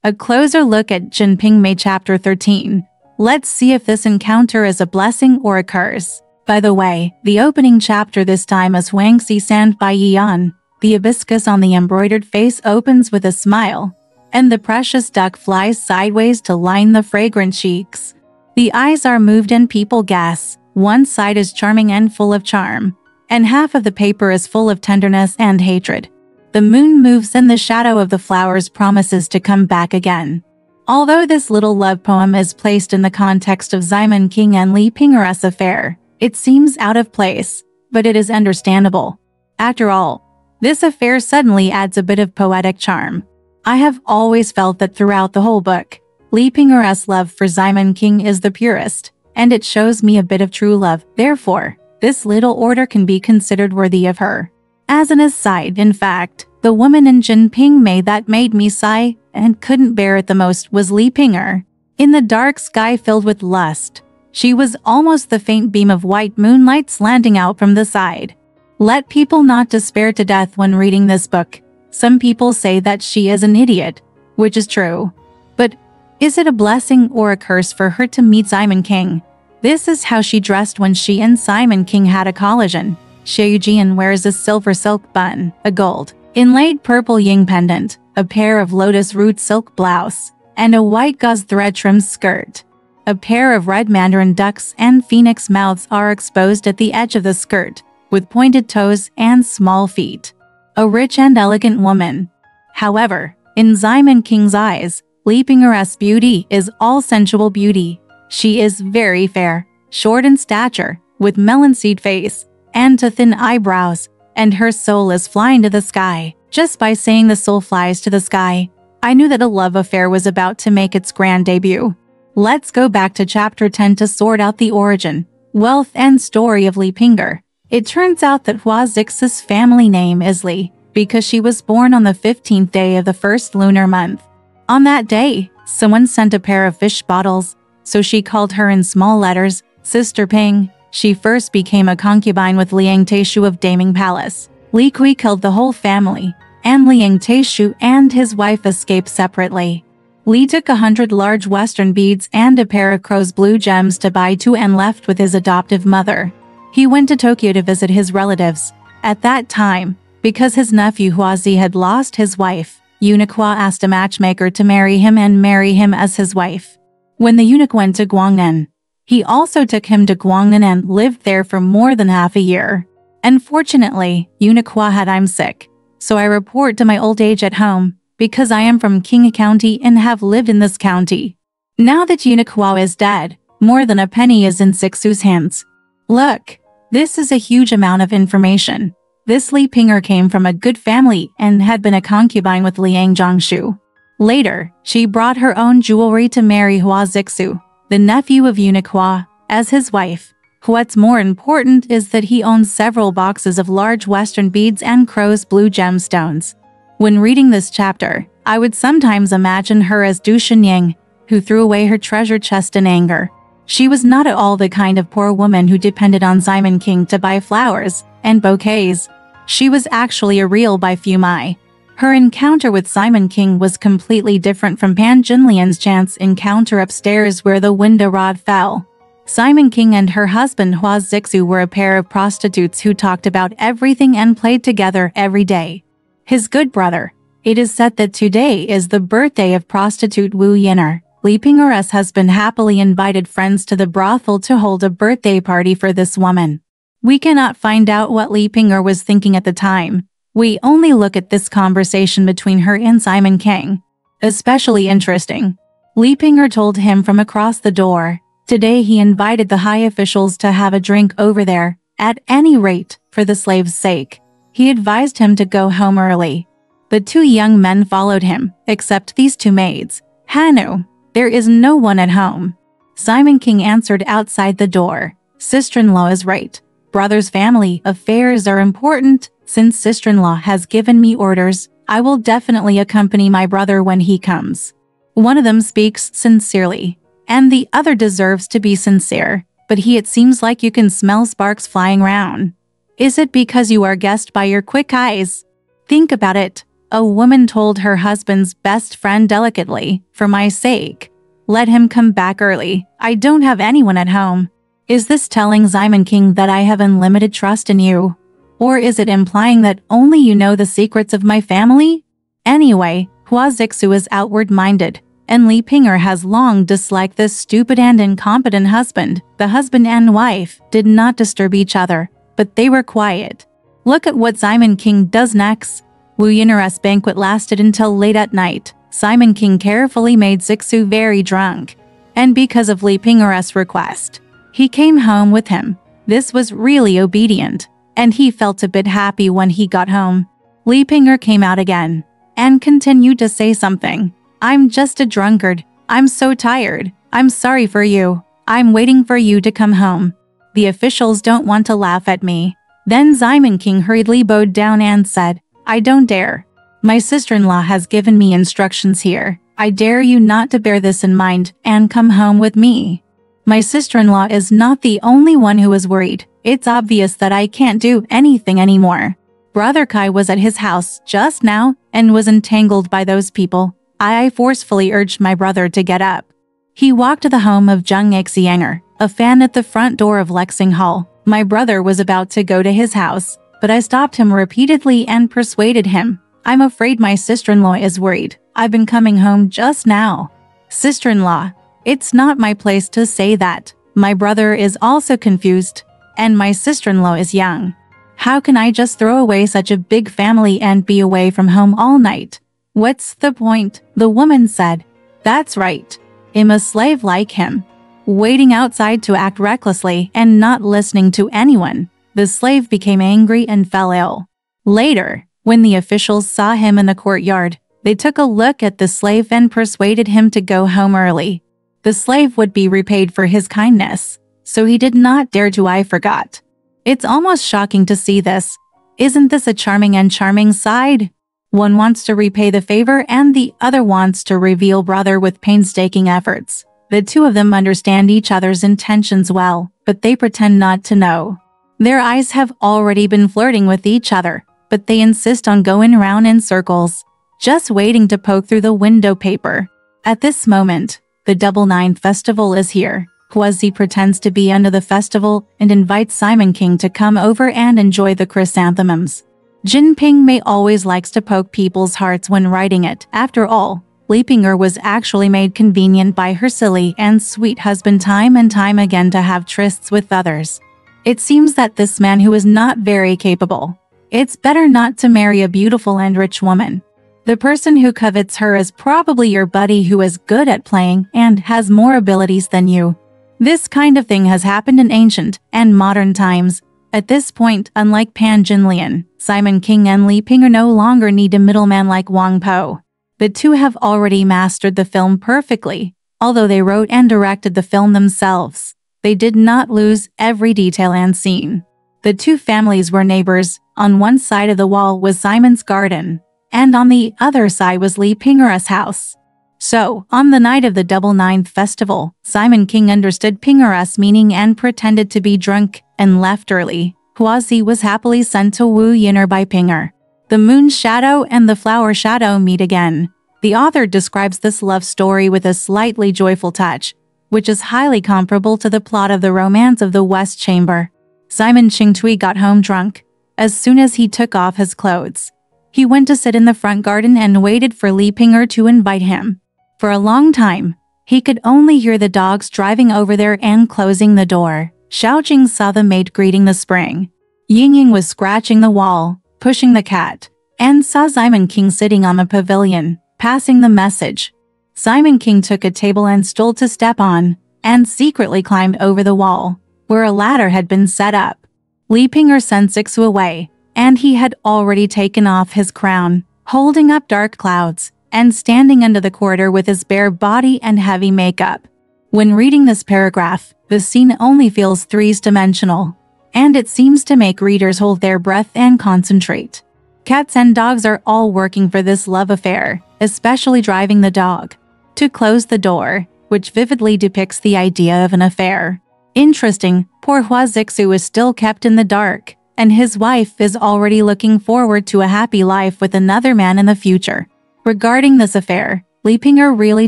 A closer look at Jin Ping Mei chapter 13. Let's see if this encounter is a blessing or a curse. By the way, the opening chapter this time is Wang Si Sand by Yian. The hibiscus on the embroidered face opens with a smile, and the precious duck flies sideways to line the fragrant cheeks. The eyes are moved and people guess. One side is charming and full of charm, and half of the paper is full of tenderness and hatred. The moon moves and the shadow of the flowers promises to come back again. Although this little love poem is placed in the context of Simon King and Li Ping'er's affair, it seems out of place, but it is understandable. After all, this affair suddenly adds a bit of poetic charm. I have always felt that throughout the whole book, Li Ping'er's love for Simon King is the purest, and it shows me a bit of true love. Therefore, this little order can be considered worthy of her. As an aside, in fact, the woman in Jin Ping Mei that made me sigh and couldn't bear it the most was Li Ping'er. In the dark sky filled with lust, she was almost the faint beam of white moonlight slanting out from the side. Let people not despair to death when reading this book. Some people say that she is an idiot, which is true. But is it a blessing or a curse for her to meet Simon King? This is how she dressed when she and Simon King had a collision. Xie Yujian wears a silver silk bun, a gold, inlaid purple ying pendant, a pair of lotus root silk blouse, and a white gauze thread trimmed skirt. A pair of red mandarin ducks and phoenix mouths are exposed at the edge of the skirt, with pointed toes and small feet. A rich and elegant woman. However, in Simon King's eyes, Li Ping'er's beauty is all sensual beauty. She is very fair, short in stature, with melon-seed face, and to thin eyebrows, and her soul is flying to the sky. Just by saying the soul flies to the sky, I knew that a love affair was about to make its grand debut. Let's go back to chapter 10 to sort out the origin, wealth and story of Li Ping'er. It turns out that Hua Zix's family name is Li, because she was born on the 15th day of the first lunar month. On that day, someone sent a pair of fish bottles, so she called her in small letters, Sister Ping. She first became a concubine with Liang Taishu of Daming Palace. Li Kui killed the whole family, and Liang Taishu and his wife escaped separately. Li took 100 large western beads and a pair of crow's blue gems to Baitu and left with his adoptive mother. He went to Tokyo to visit his relatives. At that time, because his nephew Huazi had lost his wife, Eunuch Hua asked a matchmaker to marry him and marry him as his wife. When the eunuch went to Guangnan, he also took him to Guangnan and lived there for more than half a year. Unfortunately, Eunuch Hua had I'm sick, so I report to my old age at home, because I am from King County and have lived in this county. Now that Eunuch Hua is dead, more than a penny is in Sixu's hands. Look, this is a huge amount of information. This Li Ping'er came from a good family and had been a concubine with Liang Zhongshu. Later, she brought her own jewelry to marry Hua Zixu, the nephew of Eunuch Hua, as his wife. What's more important is that he owns several boxes of large western beads and crow's blue gemstones. When reading this chapter, I would sometimes imagine her as Du Shenying, who threw away her treasure chest in anger. She was not at all the kind of poor woman who depended on Simon King to buy flowers and bouquets. She was actually a real Bai Fu Mai. Her encounter with Simon King was completely different from Pan Jinlian's chance encounter upstairs where the window rod fell. Simon King and her husband Hua Zixu were a pair of prostitutes who talked about everything and played together every day. His good brother. It is said that today is the birthday of prostitute Wu Yin'er. Li Ping'er's husband happily invited friends to the brothel to hold a birthday party for this woman. We cannot find out what Li Ping'er was thinking at the time. We only look at this conversation between her and Simon King. Especially interesting. Li Ping'er told him from across the door. Today he invited the high officials to have a drink over there, at any rate, for the slave's sake. He advised him to go home early. The two young men followed him, except these two maids. Hanu. There is no one at home. Simon King answered outside the door. Sister-in-law is right. Brother's family affairs are important. Since sister-in-law has given me orders, I will definitely accompany my brother when he comes. One of them speaks sincerely, and the other deserves to be sincere, but it seems like you can smell sparks flying round. Is it because you are guessed by your quick eyes? Think about it. A woman told her husband's best friend delicately, "For my sake, let him come back early. I don't have anyone at home." Is this telling Simon King that I have unlimited trust in you? Or is it implying that only you know the secrets of my family? Anyway, Hua Zixu is outward-minded, and Li Ping'er has long disliked this stupid and incompetent husband. The husband and wife did not disturb each other, but they were quiet. Look at what Simon King does next. Wu Yun'er's banquet lasted until late at night. Simon King carefully made Zixu very drunk, and because of Li Ping'er's request, he came home with him. This was really obedient, and he felt a bit happy when he got home. Li Ping'er came out again, and continued to say something. "I'm just a drunkard. I'm so tired. I'm sorry for you. I'm waiting for you to come home. The officials don't want to laugh at me." Then Simon King hurriedly bowed down and said, "I don't dare. My sister-in-law has given me instructions here. I dare you not to bear this in mind and come home with me. My sister-in-law is not the only one who is worried. It's obvious that I can't do anything anymore. Brother Kai was at his house just now and was entangled by those people. I forcefully urged my brother to get up. He walked to the home of Zheng Xianger, a fan at the front door of Lexing Hall. My brother was about to go to his house, but I stopped him repeatedly and persuaded him. I'm afraid my sister-in-law is worried. I've been coming home just now." Sister-in-law, it's not my place to say that. My brother is also confused, and my sister-in-law is young. How can I just throw away such a big family and be away from home all night? What's the point? The woman said. That's right. I'm a slave like him, waiting outside to act recklessly and not listening to anyone. The slave became angry and fell ill. Later, when the officials saw him in the courtyard, they took a look at the slave and persuaded him to go home early. The slave would be repaid for his kindness, so he did not dare to. I forgot. It's almost shocking to see this. Isn't this a charming side? One wants to repay the favor and the other wants to reveal brother with painstaking efforts. The two of them understand each other's intentions well, but they pretend not to know. Their eyes have already been flirting with each other, but they insist on going around in circles, just waiting to poke through the window paper. At this moment, the Double Nine Festival is here. Huazi pretends to be under the festival and invites Simon King to come over and enjoy the chrysanthemums. Jin Ping Mei always likes to poke people's hearts when writing it. After all, Li Ping'er was actually made convenient by her silly and sweet husband time and time again to have trysts with others. It seems that this man who is not very capable. It's better not to marry a beautiful and rich woman. The person who covets her is probably your buddy who is good at playing and has more abilities than you. This kind of thing has happened in ancient and modern times. At this point, unlike Pan Jinlian, Simon King and Li Ping'er no longer need a middleman like Wang Po. The two have already mastered the film perfectly. Although they wrote and directed the film themselves, they did not lose every detail and scene. The two families were neighbors. On one side of the wall was Simon's garden, and on the other side was Li Ping'er's house. So, on the night of the Double Ninth Festival, Simon King understood Ping'er's meaning and pretended to be drunk and left early. Huazi was happily sent to Wu Yun'er by Ping'er. The moon shadow and the flower shadow meet again. The author describes this love story with a slightly joyful touch, which is highly comparable to the plot of the Romance of the West Chamber. Simon Qingtui got home drunk. As soon as he took off his clothes, he went to sit in the front garden and waited for Li Ping'er to invite him. For a long time, he could only hear the dogs driving over there and closing the door. Xiaojing saw the maid greeting the spring. Yingying was scratching the wall, pushing the cat, and saw Simon King sitting on the pavilion, passing the message. Simon King took a table and stool to step on, and secretly climbed over the wall, where a ladder had been set up. Li Ping'er sent Zixu away, and he had already taken off his crown, holding up dark clouds, and standing under the corridor with his bare body and heavy makeup. When reading this paragraph, the scene only feels three-dimensional, and it seems to make readers hold their breath and concentrate. Cats and dogs are all working for this love affair, especially driving the dog to close the door, which vividly depicts the idea of an affair. Interesting, poor Hua Zixu is still kept in the dark, and his wife is already looking forward to a happy life with another man in the future. Regarding this affair, Li Ping'er really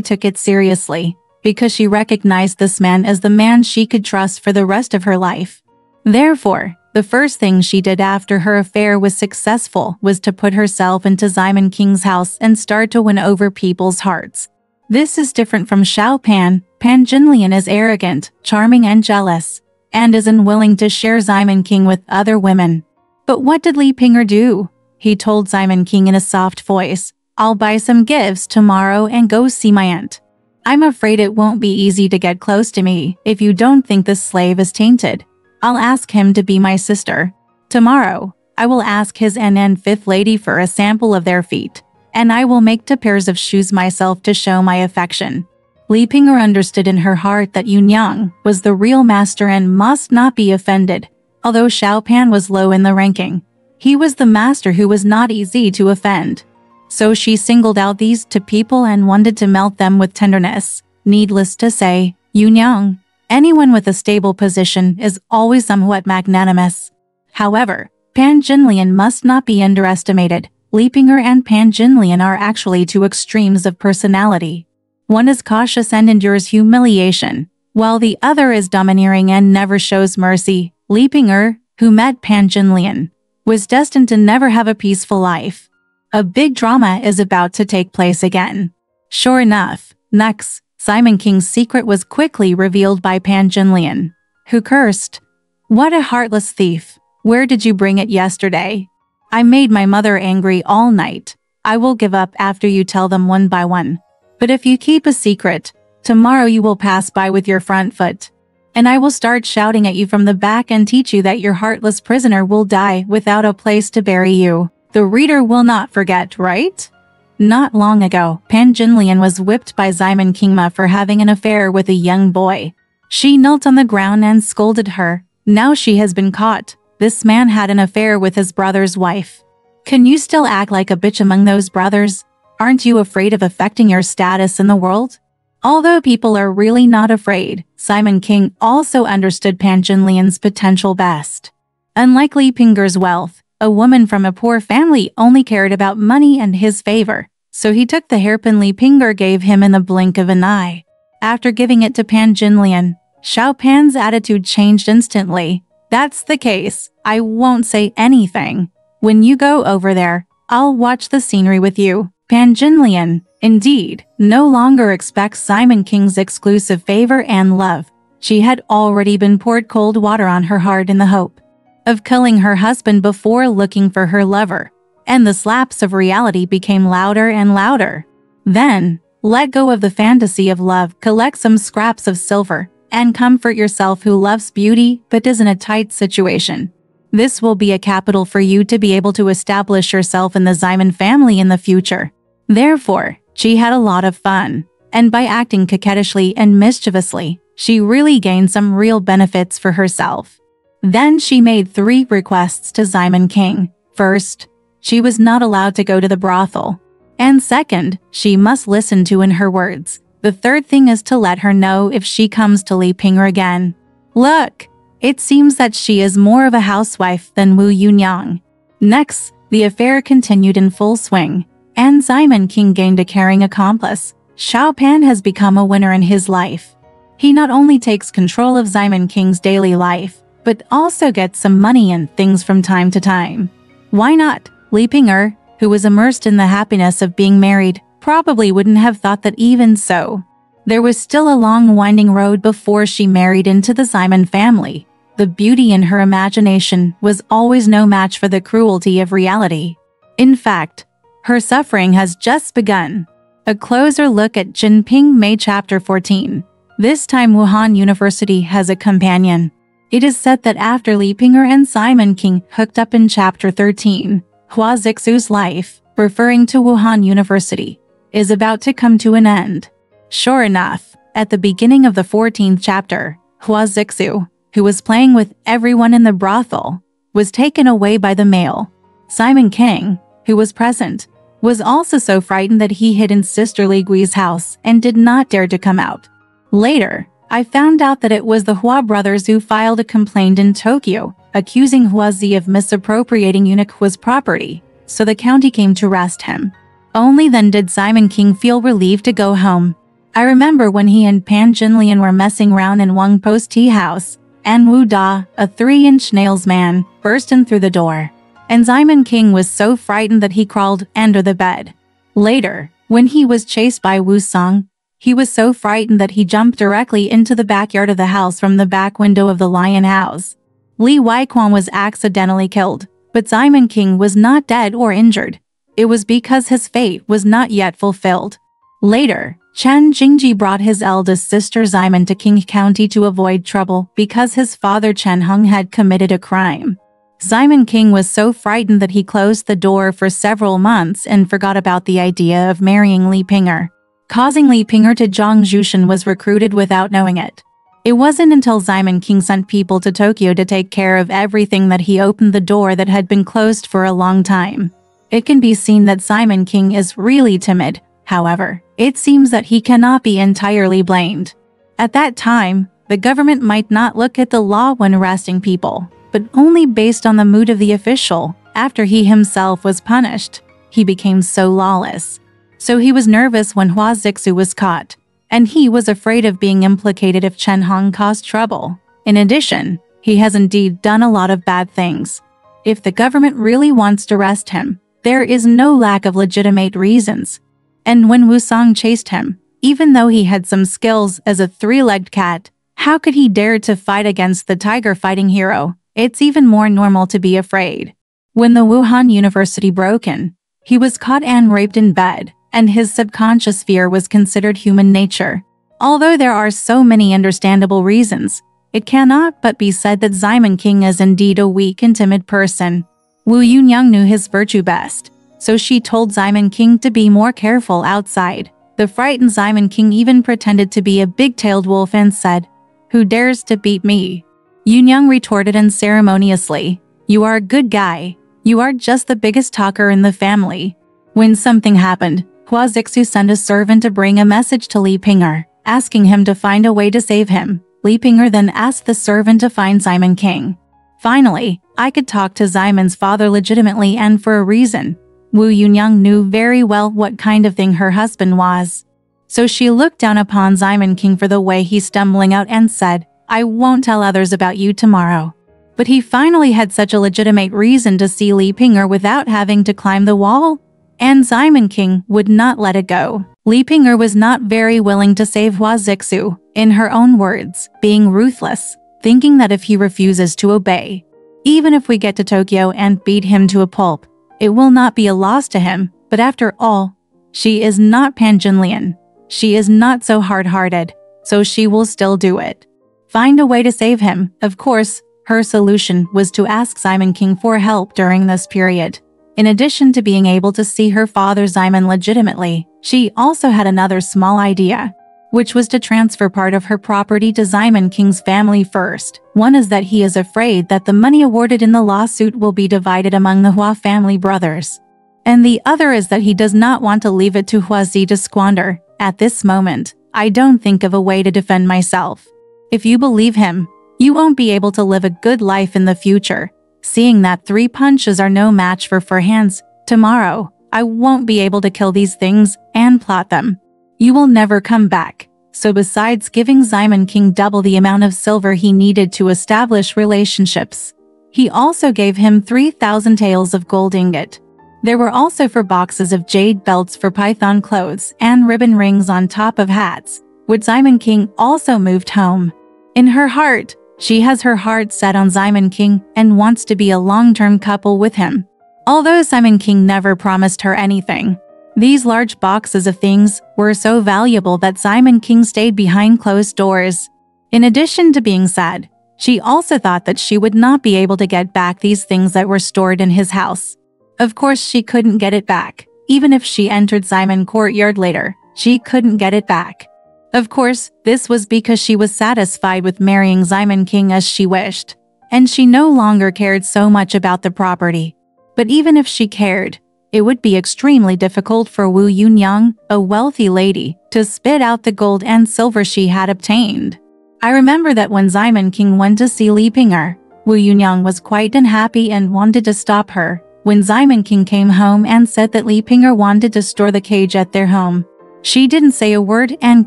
took it seriously, because she recognized this man as the man she could trust for the rest of her life. Therefore, the first thing she did after her affair was successful was to put herself into Simon King's house and start to win over people's hearts. This is different from Xiao Pan. Pan Jinlian is arrogant, charming and jealous, and is unwilling to share Simon King with other women. But what did Li Ping'er do? He told Simon King in a soft voice, "I'll buy some gifts tomorrow and go see my aunt. I'm afraid it won't be easy to get close to me if you don't think this slave is tainted. I'll ask him to be my sister. Tomorrow, I will ask his NN fifth lady for a sample of their feet, and I will make 2 pairs of shoes myself to show my affection." Li Ping'er understood in her heart that Yunyang was the real master and must not be offended. Although Xiao Pan was low in the ranking, he was the master who was not easy to offend. So she singled out these 2 people and wanted to melt them with tenderness. Needless to say, Yunyang, anyone with a stable position, is always somewhat magnanimous. However, Pan Jinlian must not be underestimated. Li Ping'er and Pan Jinlian are actually 2 extremes of personality. One is cautious and endures humiliation, while the other is domineering and never shows mercy. Li Ping'er, who met Pan Jinlian, was destined to never have a peaceful life. A big drama is about to take place again. Sure enough, next, Simon King's secret was quickly revealed by Pan Jinlian, who cursed, "What a heartless thief! Where did you bring it yesterday? I made my mother angry all night. I will give up after you tell them one by one. But if you keep a secret, tomorrow you will pass by with your front foot, and I will start shouting at you from the back and teach you that your heartless prisoner will die without a place to bury you." The reader will not forget, right? Not long ago, Pan Jinlian was whipped by Simon Kingma for having an affair with a young boy. She knelt on the ground and scolded her. Now she has been caught. This man had an affair with his brother's wife. Can you still act like a bitch among those brothers? Aren't you afraid of affecting your status in the world? Although people are really not afraid, Simon King also understood Pan Jinlian's potential best. Unlike Li Ping'er's wealth, a woman from a poor family only cared about money and his favor, so he took the hairpin Li Ping'er gave him in the blink of an eye. After giving it to Pan Jinlian, Xiao Pan's attitude changed instantly. "That's the case. I won't say anything. When you go over there, I'll watch the scenery with you." Pan Jinlian, indeed, no longer expects Simon King's exclusive favor and love. She had already been poured cold water on her heart in the hope of killing her husband before looking for her lover, and the slaps of reality became louder and louder. Then, let go of the fantasy of love, collect some scraps of silver, and comfort yourself who loves beauty but is in a tight situation. This will be a capital for you to be able to establish yourself in the Simon family in the future. Therefore, she had a lot of fun, and by acting coquettishly and mischievously, she really gained some real benefits for herself. Then she made 3 requests to Simon King. First, she was not allowed to go to the brothel. And second, she must listen to in her words. The third thing is to let her know if she comes to Li Ping'er again. Look, it seems that she is more of a housewife than Wu Yunyang. Next, the affair continued in full swing, and Simon King gained a caring accomplice. Xiao Pan has become a winner in his life. He not only takes control of Simon King's daily life, but also gets some money and things from time to time. Why not? Li Ping'er, who was immersed in the happiness of being married, probably wouldn't have thought that even so. There was still a long winding road before she married into the Simon family. The beauty in her imagination was always no match for the cruelty of reality. In fact, her suffering has just begun. A closer look at Jin Ping Mei Chapter 14. This time Wuhan University has a companion. It is said that after Li Ping'er and Simon King hooked up in Chapter 13, Hua Zixu's life, referring to Wuhan University, is about to come to an end. Sure enough, at the beginning of the 14th chapter, Hua Zixu, who was playing with everyone in the brothel, was taken away by the male. Simon King, who was present, was also so frightened that he hid in Sister Li Gui's house and did not dare to come out. Later, I found out that it was the Hua brothers who filed a complaint in Tokyo, accusing Huazi of misappropriating Eunuch's property, so the county came to arrest him. Only then did Simon King feel relieved to go home. I remember when he and Pan Jinlian were messing around in Wang Po's tea house, and Wu Da, a 3-inch nails man, burst in through the door. And Simon King was so frightened that he crawled under the bed. Later, when he was chased by Wu Song, he was so frightened that he jumped directly into the backyard of the house from the back window of the lion house. Li Weiquan was accidentally killed, but Simon King was not dead or injured. It was because his fate was not yet fulfilled. Later, Chen Jingji brought his eldest sister Simon to King County to avoid trouble because his father Chen Hung had committed a crime. Simon King was so frightened that he closed the door for several months and forgot about the idea of marrying Li Pinger. Causing Li Pinger to Zhangzhushan was recruited without knowing it. It wasn't until Simon King sent people to Tokyo to take care of everything that he opened the door that had been closed for a long time. It can be seen that Simon King is really timid. However, it seems that he cannot be entirely blamed. At that time, the government might not look at the law when arresting people, but only based on the mood of the official. After he himself was punished, he became so lawless. So he was nervous when Hua Zixu was caught, and he was afraid of being implicated if Chen Hong caused trouble. In addition, he has indeed done a lot of bad things. If the government really wants to arrest him, there is no lack of legitimate reasons. And when Wu Song chased him, even though he had some skills as a 3-legged cat, how could he dare to fight against the tiger fighting hero? It's even more normal to be afraid. When the Wuhan University broke in, he was caught and raped in bed, and his subconscious fear was considered human nature. Although there are so many understandable reasons, it cannot but be said that Simon King is indeed a weak and timid person. Wu Yunyang knew his virtue best, so she told Simon King to be more careful outside. The frightened Simon King even pretended to be a big-tailed wolf and said, "Who dares to beat me?" Yunyang retorted unceremoniously, "You are a good guy. You are just the biggest talker in the family." When something happened, Hua Zixu sent a servant to bring a message to Li Pinger, asking him to find a way to save him. Li Pinger then asked the servant to find Simon King. Finally, I could talk to Simon's father legitimately and for a reason. Wu Yunyang knew very well what kind of thing her husband was. So she looked down upon Simon King for the way he's stumbling out and said, "I won't tell others about you tomorrow." But he finally had such a legitimate reason to see Li Pinger without having to climb the wall, and Simon King would not let it go. Li Pinger was not very willing to save Hua Zixu, in her own words, being ruthless, thinking that if he refuses to obey, even if we get to Tokyo and beat him to a pulp, it will not be a loss to him. But after all, she is not Pan Jinlian. She is not so hard-hearted, so she will still do it. Find a way to save him. Of course, her solution was to ask Simon King for help during this period. In addition to being able to see her father Simon legitimately, she also had another small idea, which was to transfer part of her property to Simon King's family first. One is that he is afraid that the money awarded in the lawsuit will be divided among the Hua family brothers. And the other is that he does not want to leave it to Huazi to squander. At this moment, I don't think of a way to defend myself. If you believe him, you won't be able to live a good life in the future. Seeing that 3 punches are no match for 4 hands, tomorrow, I won't be able to kill these things and plot them. You will never come back. So besides giving Simon King double the amount of silver he needed to establish relationships, he also gave him 3,000 taels of gold ingot. There were also 4 boxes of jade belts for python clothes and ribbon rings on top of hats, which Simon King also moved home. In her heart, she has her heart set on Simon King and wants to be a long-term couple with him. Although Simon King never promised her anything, these large boxes of things were so valuable that Simon King stayed behind closed doors. In addition to being sad, she also thought that she would not be able to get back these things that were stored in his house. Of course, she couldn't get it back. Even if she entered Simon Courtyard later, she couldn't get it back. Of course, this was because she was satisfied with marrying Simon King as she wished, and she no longer cared so much about the property. But even if she cared, it would be extremely difficult for Wu Yunyang, a wealthy lady, to spit out the gold and silver she had obtained. I remember that when Simon King went to see Li Pinger, Wu Yunyang was quite unhappy and wanted to stop her, when Simon King came home and said that Li Ping'er wanted to store the cage at their home. She didn't say a word and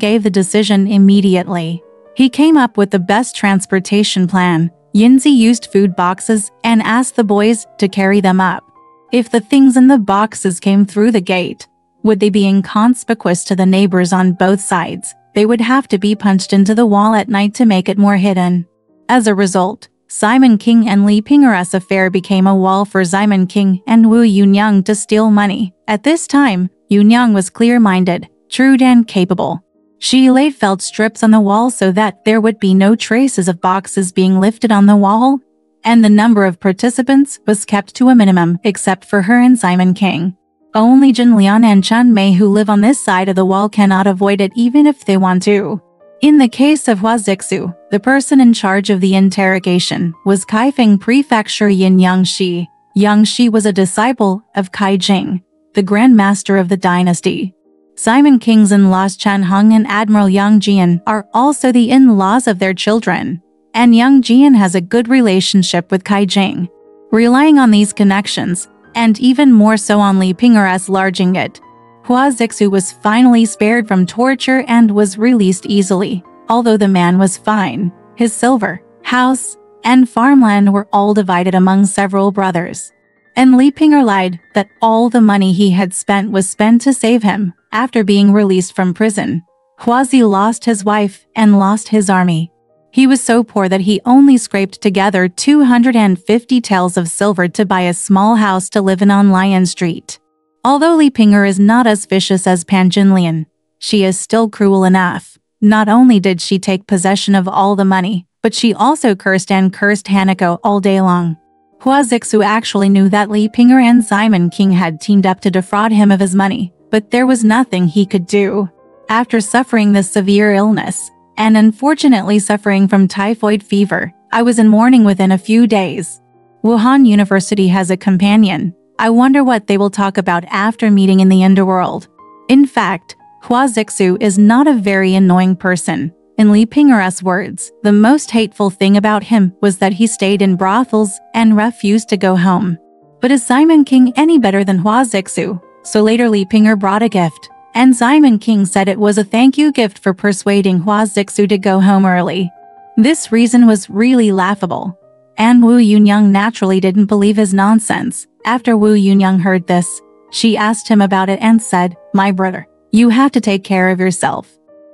gave the decision immediately. He came up with the best transportation plan. Yinzi used food boxes and asked the boys to carry them up. If the things in the boxes came through the gate, would they be inconspicuous to the neighbors on both sides? They would have to be punched into the wall at night to make it more hidden. As a result, Simon King and Li Ping'er's affair became a wall for Simon King and Wu Yunyang to steal money. At this time, Yunyang was clear-minded, shrewd and capable. She laid felt strips on the wall so that there would be no traces of boxes being lifted on the wall, and the number of participants was kept to a minimum except for her and Simon King. Only Jin Lian and Chun Mei who live on this side of the wall cannot avoid it even if they want to. In the case of Hua Zixu, the person in charge of the interrogation was Kaifeng Prefecture Yin Yangshi. Yangshi was a disciple of Kai Jing, the Grand Master of the dynasty. Simon King's in-laws Chan Hung and Admiral Yang Jian are also the in-laws of their children, and Yang Jian has a good relationship with Kai Jing. Relying on these connections, and even more so on Li Ping'er's larging it, Hua Zixu was finally spared from torture and was released easily. Although the man was fine, his silver, house, and farmland were all divided among several brothers. And Li Ping'er lied that all the money he had spent was spent to save him. After being released from prison, Huazi lost his wife and lost his army. He was so poor that he only scraped together 250 taels of silver to buy a small house to live in on Lion Street. Although Li Ping'er is not as vicious as Pan Jinlian, she is still cruel enough. Not only did she take possession of all the money, but she also cursed Hanako all day long. Hua Zixu actually knew that Li Ping'er and Simon King had teamed up to defraud him of his money, but there was nothing he could do. After suffering this severe illness, and unfortunately suffering from typhoid fever, I was in mourning within a few days. Wuhan University has a companion. I wonder what they will talk about after meeting in the underworld. In fact, Hua Zixu is not a very annoying person. In Li Ping'er's words, the most hateful thing about him was that he stayed in brothels and refused to go home. But is Simon King any better than Hua Zixu? So later Li Ping'er brought a gift, and Simon King said it was a thank you gift for persuading Hua Zixu to go home early. This reason was really laughable, and Wu Yunyang naturally didn't believe his nonsense. After Wu Yunyang heard this, she asked him about it and said, "My brother, you have to take care of yourself.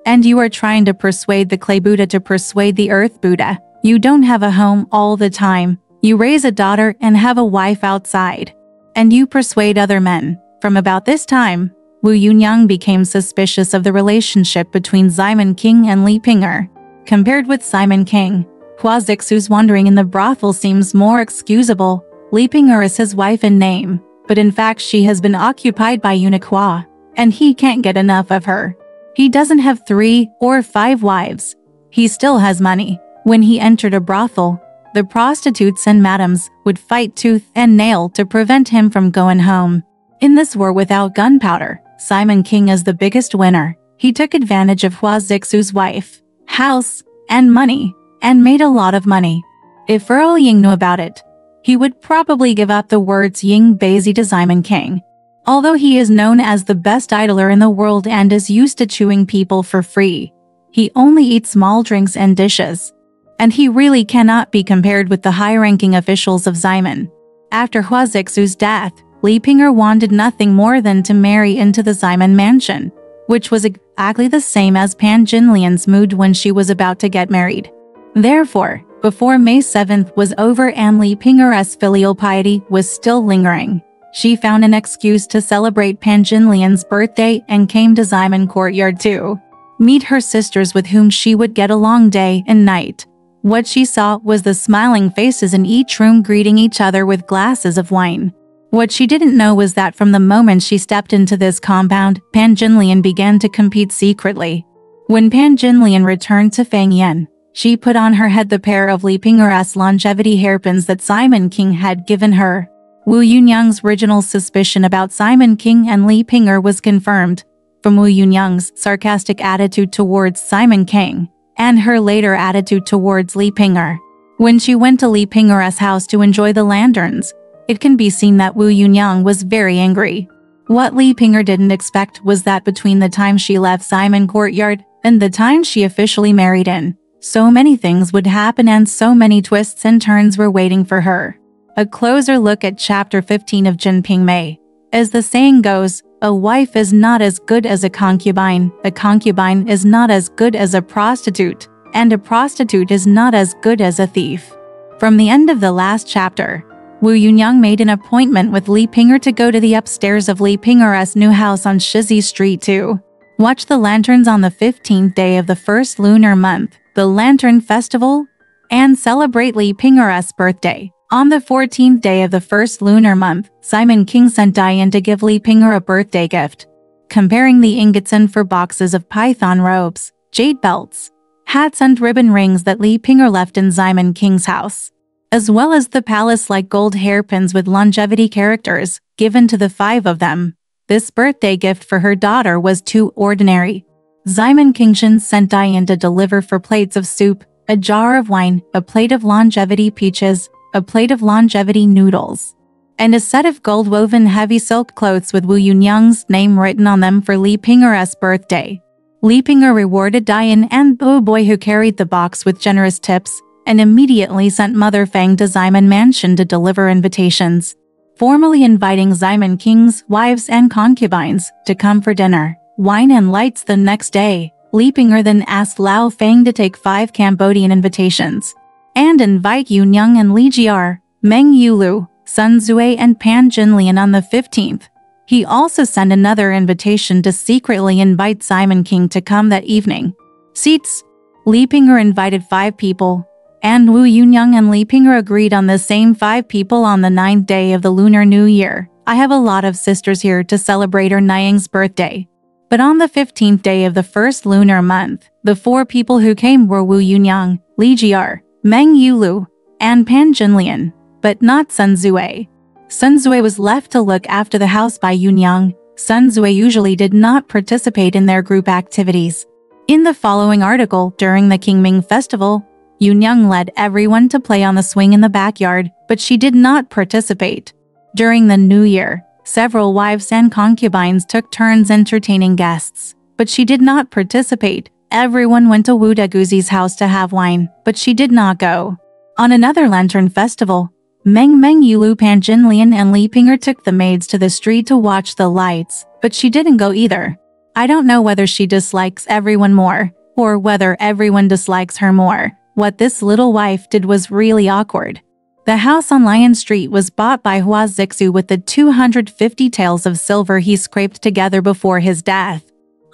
And you are trying to persuade the clay Buddha to persuade the earth Buddha. You don't have a home all the time. You raise a daughter and have a wife outside. And you persuade other men." From about this time, Wu Yunyang became suspicious of the relationship between Simon King and Li Ping'er. Compared with Simon King, Hua Zixu's wandering in the brothel seems more excusable. Li Ping'er is his wife in name, but in fact she has been occupied by eunuch Hua, and he can't get enough of her. He doesn't have 3 or 5 wives. He still has money. When he entered a brothel, the prostitutes and madams would fight tooth and nail to prevent him from going home. In this war without gunpowder, Simon King is the biggest winner. He took advantage of Hua Zixu's wife, house, and money, and made a lot of money. If Earl Ying knew about it, he would probably give up the words Ying Beizi to Simon King. Although he is known as the best idler in the world and is used to chewing people for free, he only eats small drinks and dishes. And he really cannot be compared with the high-ranking officials of Simon. After Hua Zixu's death, Li Ping'er wanted nothing more than to marry into the Simon mansion, which was exactly the same as Pan Jinlian's mood when she was about to get married. Therefore, before May 7th was over and Li Ping'er's filial piety was still lingering, she found an excuse to celebrate Pan Jinlian's birthday and came to Simon Courtyard to meet her sisters with whom she would get along day and night. What she saw was the smiling faces in each room greeting each other with glasses of wine. What she didn't know was that from the moment she stepped into this compound, Pan Jinlian began to compete secretly. When Pan Jinlian returned to Fang Yan, she put on her head the pair of Li Ping'er's longevity hairpins that Simon King had given her. Wu Yunyang's original suspicion about Simon King and Li Ping'er was confirmed from Wu Yunyang's sarcastic attitude towards Simon King and her later attitude towards Li Ping'er. When she went to Li Ping'er's house to enjoy the lanterns, it can be seen that Wu Yunyang was very angry. What Li Ping'er didn't expect was that between the time she left Simon Courtyard and the time she officially married in, so many things would happen and so many twists and turns were waiting for her. A closer look at chapter 15 of Jin Ping Mei. As the saying goes, a wife is not as good as a concubine is not as good as a prostitute, and a prostitute is not as good as a thief. From the end of the last chapter, Wu Yunyang made an appointment with Li Ping'er to go to the upstairs of Li Ping'er's new house on Shizi Street to watch the lanterns on the 15th day of the first lunar month, the Lantern Festival, and celebrate Li Ping'er's birthday. On the 14th day of the first lunar month, Simon King sent Diane to give Li Ping'er a birthday gift, comparing the ingots in for boxes of python robes, jade belts, hats and ribbon rings that Li Ping'er left in Simon King's house, as well as the palace-like gold hairpins with longevity characters, given to the 5 of them. This birthday gift for her daughter was too ordinary. Simon Kingshan sent Diane to deliver 4 plates of soup, a jar of wine, a plate of longevity peaches, a plate of longevity noodles, and a set of gold-woven heavy silk clothes with Wu Yunyang's name written on them for Li Ping'er's birthday. Li Ping'er rewarded Diane and the boy who carried the box with generous tips, and immediately sent Mother Fang to Simon Mansion to deliver invitations, formally inviting Simon King's wives and concubines to come for dinner, wine and lights the next day. Li Ping'er then asked Lao Fang to take 5 Cambodian invitations and invite Yunyang and Li Jiar, Meng Yulu, Sun Zui and Pan Jinlian on the 15th. He also sent another invitation to secretly invite Simon King to come that evening. Seats. Li Ping'er invited 5 people, and Wu Yunyang and Li Ping'er agreed on the same 5 people on the 9th day of the Lunar New Year. I have a lot of sisters here to celebrate her Nying's birthday. But on the 15th day of the first lunar month, the 4 people who came were Wu Yunyang, Li Jiar, Meng Yulu, and Pan Jinlian, but not Sun Zui. Sun Zui was left to look after the house by Yunyang. Sun Zui usually did not participate in their group activities. In the following article, during the Qingming festival, Yunyang led everyone to play on the swing in the backyard, but she did not participate. During the New Year, several wives and concubines took turns entertaining guests, but she did not participate. Everyone went to Wu Daguzi's house to have wine, but she did not go. On another lantern festival, Meng Yulu, Pan Jinlian and Li Ping'er took the maids to the street to watch the lights, but she didn't go either. I don't know whether she dislikes everyone more, or whether everyone dislikes her more. What this little wife did was really awkward. The house on Lion Street was bought by Hua Zixu with the 250 taels of silver he scraped together before his death.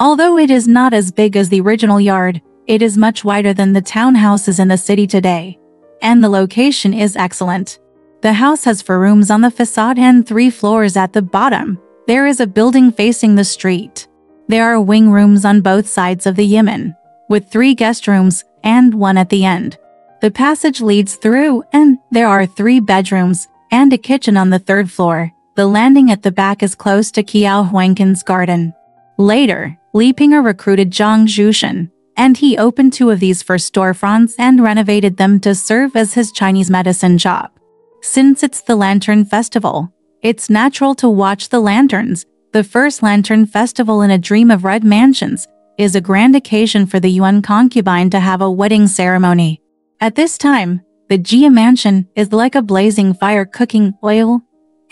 Although it is not as big as the original yard, it is much wider than the townhouses in the city today. And the location is excellent. The house has 4 rooms on the facade and 3 floors at the bottom. There is a building facing the street. There are wing rooms on both sides of the Yemen, with 3 guest rooms and 1 at the end. The passage leads through, and there are 3 bedrooms and a kitchen on the 3rd floor. The landing at the back is close to Kiao Huangkin's garden. Later, Li Ping'er recruited Zhang Zhushan, and he opened 2 of these for storefronts and renovated them to serve as his Chinese medicine shop. Since it's the Lantern Festival, it's natural to watch the lanterns. The first Lantern Festival in A Dream of Red Mansions is a grand occasion for the Yuan concubine to have a wedding ceremony. At this time, the Jia mansion is like a blazing fire cooking oil,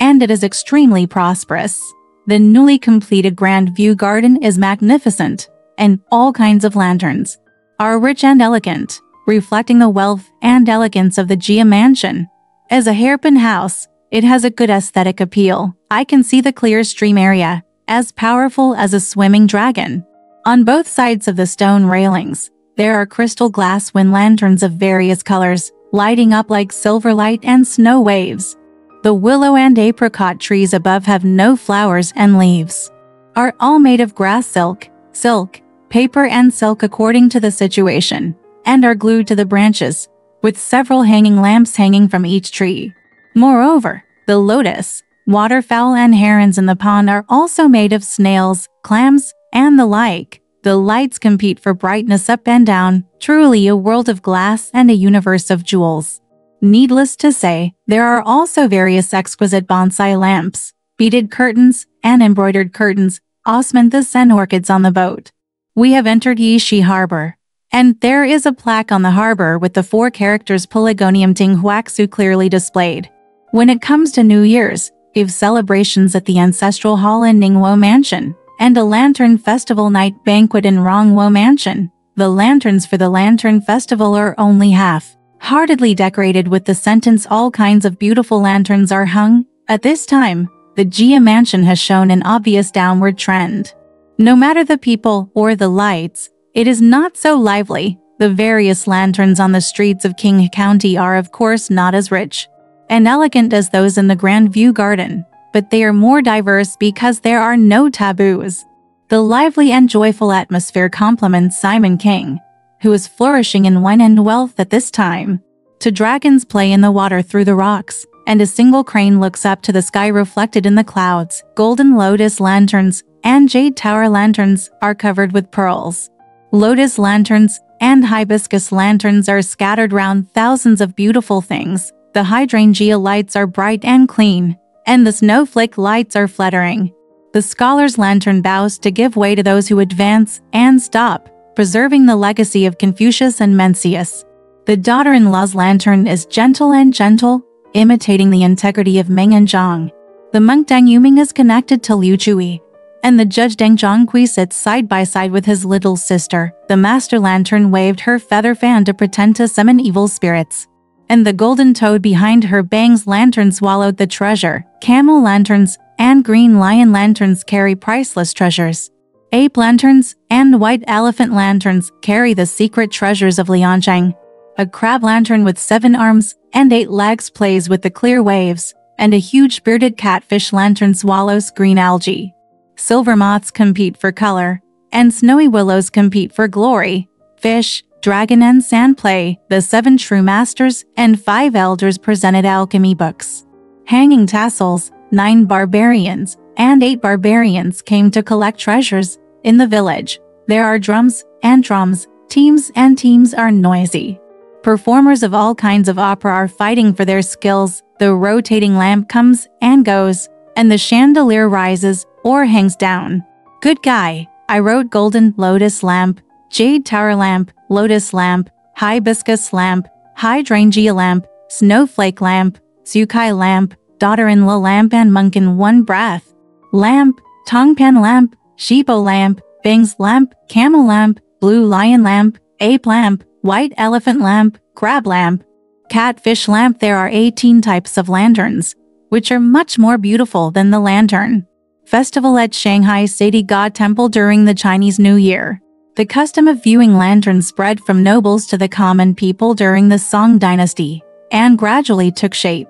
and it is extremely prosperous. The newly completed Grand View Garden is magnificent, and all kinds of lanterns are rich and elegant, reflecting the wealth and elegance of the Jia mansion. As a hairpin house, it has a good aesthetic appeal. I can see the clear stream area, as powerful as a swimming dragon. On both sides of the stone railings, there are crystal glass wind lanterns of various colors, lighting up like silver light and snow waves. The willow and apricot trees above have no flowers and leaves, are all made of grass silk, paper and silk according to the situation, and are glued to the branches, with several hanging lamps hanging from each tree. Moreover, the lotus, waterfowl and herons in the pond are also made of snails, clams, and the like. The lights compete for brightness up and down, truly a world of glass and a universe of jewels. Needless to say, there are also various exquisite bonsai lamps, beaded curtains, and embroidered curtains, osmanthus and orchids on the boat. We have entered Yishi Harbor, and there is a plaque on the harbor with the 4 characters Pelargonium Ting Huaxu clearly displayed. When it comes to New Year's Eve celebrations at the Ancestral Hall in Ningwo Mansion, and a Lantern Festival night banquet in Rongwo Mansion, the lanterns for the Lantern Festival are only half-heartedly decorated with the sentence "all kinds of beautiful lanterns are hung." At this time, the Jia Mansion has shown an obvious downward trend. No matter the people or the lights, it is not so lively. The various lanterns on the streets of King County are of course not as rich and elegant as those in the Grand View Garden, but they are more diverse because there are no taboos. The lively and joyful atmosphere complements Simon King, who is flourishing in wine and wealth at this time. 2 dragons play in the water through the rocks, and a single crane looks up to the sky reflected in the clouds. Golden lotus lanterns and jade tower lanterns are covered with pearls. Lotus lanterns and hibiscus lanterns are scattered round thousands of beautiful things. The hydrangea lights are bright and clean, and the snowflake lights are fluttering. The scholar's lantern bows to give way to those who advance and stop, preserving the legacy of Confucius and Mencius. The daughter-in-law's lantern is gentle and gentle, imitating the integrity of Meng and Zhang. The monk Deng Yuming is connected to Liu Chui, and the judge Deng Zhongqi sits side by side with his little sister. The master lantern waved her feather fan to pretend to summon evil spirits, and the golden toad behind her bangs lantern swallowed the treasure. Camel lanterns and green lion lanterns carry priceless treasures. Ape lanterns and white elephant lanterns carry the secret treasures of Lianzhang. A crab lantern with 7 arms and 8 legs plays with the clear waves, and a huge bearded catfish lantern swallows green algae. Silver moths compete for color, and snowy willows compete for glory. Fish, dragon and sand play. The 7 true masters and 5 elders presented alchemy books. Hanging tassels, 9 barbarians and 8 barbarians came to collect treasures. In the village, there are drums and drums, teams and teams are noisy. Performers of all kinds of opera are fighting for their skills. The rotating lamp comes and goes, and the chandelier rises or hangs down. Good guy, I wrote golden lotus lamp, jade tower lamp, lotus lamp, hibiscus lamp, hydrangea lamp, snowflake lamp, Tsukai lamp, daughter-in-law lamp and monk in one breath. Lamp, tongpan lamp, sheepo lamp, bangs lamp, camel lamp, blue lion lamp, ape lamp, white elephant lamp, crab lamp, catfish lamp. There are 18 types of lanterns, which are much more beautiful than the lantern. Festival at Shanghai City God Temple during the Chinese New Year. The custom of viewing lanterns spread from nobles to the common people during the Song dynasty, and gradually took shape.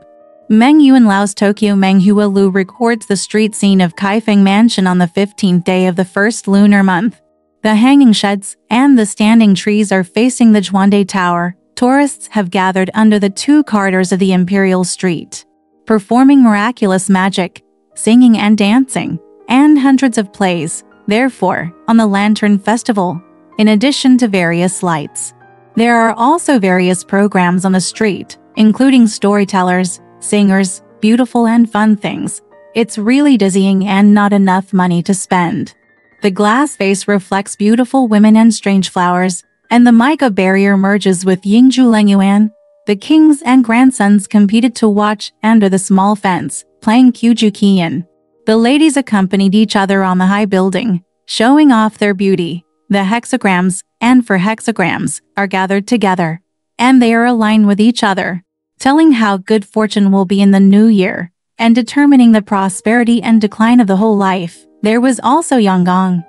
Meng Yuan Lao's Tokyo Menghua Lu records the street scene of Kaifeng Mansion on the 15th day of the first lunar month. The hanging sheds and the standing trees are facing the Zhuande Tower. Tourists have gathered under the 2 corridors of the Imperial Street, performing miraculous magic, singing and dancing, and hundreds of plays. Therefore, on the Lantern Festival, in addition to various lights, there are also various programs on the street, including storytellers, singers, beautiful and fun things. It's really dizzying and not enough money to spend. The glass vase reflects beautiful women and strange flowers, and the mica barrier merges with Yingzhu Lengyuan. The kings and grandsons competed to watch under the small fence, playing Kyujukian. The ladies accompanied each other on the high building, showing off their beauty. The hexagrams, and for hexagrams, are gathered together, and they are aligned with each other, telling how good fortune will be in the new year, and determining the prosperity and decline of the whole life. There was also Yang Gong,